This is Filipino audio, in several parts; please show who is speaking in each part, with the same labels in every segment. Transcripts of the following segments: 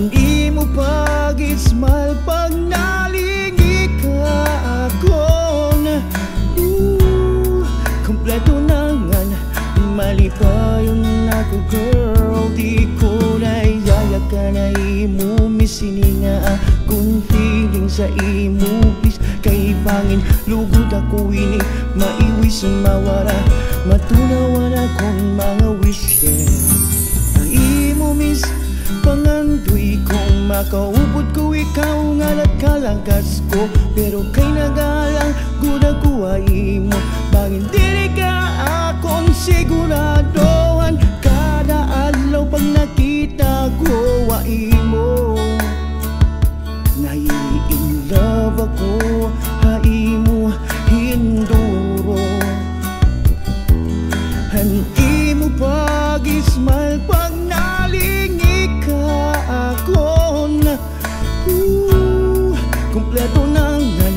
Speaker 1: Hindi mo pag-ismal pag nalingi ka akon. Kompleto na nga, mali pa yun ako girl. Di ko na iyaya ka na imo misini nga akong feeling sa imo. Please kay pangin lugod ako ini maiwis mawara matunawan akong mga wish. Ang imo miss pangandoy kong makaubod ko ikaw nga nagkalagas ko. Pero kay nagalang good ako ay mo bangin dili ka akong siguradohan. Kada adlaw pag nakita ko ay mo nai-in-love ako hai mo hinduro. Hindi mo pag-ismal pag nalingi ka akon. Kompleto na nga,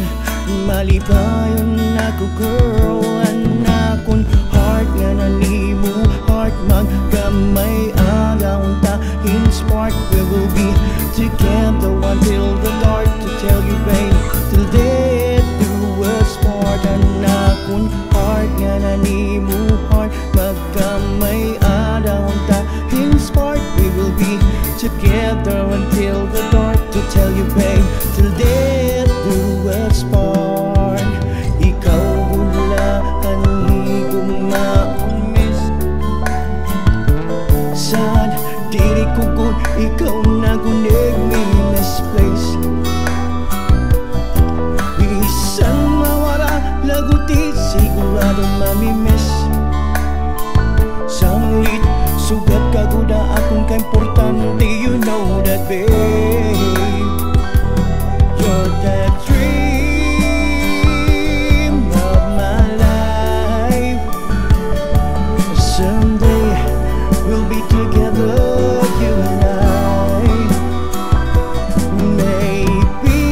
Speaker 1: mali pa yun ako girl. Anakon heart nga na nimo heart magkamay agaw ta in spark. We will be together until the dark. To tell you babe till death do us part. Anakon heart nga na nimo heart magkamay agaw ta in spark. We will be together until the dark. To tell you babe till death do us part. Ikaw gula anigong ma-miss sad dili ko good ikaw na gunig me in this place. Bisan mawala laguti sigurado mamimiss. Sanglit sugat ka guda akong kaimportante. You know that babe, you're the dream of my life. Someday we'll be together, you and I. Maybe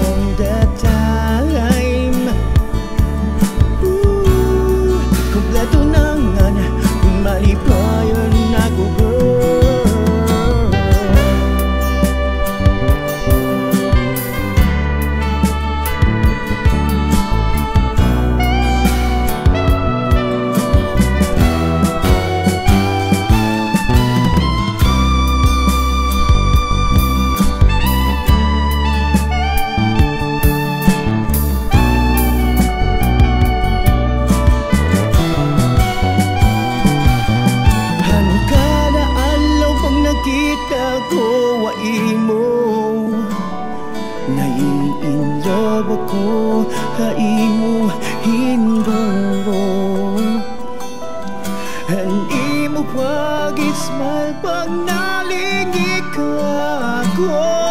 Speaker 1: on that time. Kompleto na nga, mali pa yun ako girl. Kita ko wa imo nai-in-love ako hai mo hinduro. Hindi mo pag-ismal pag nalingi ka ako.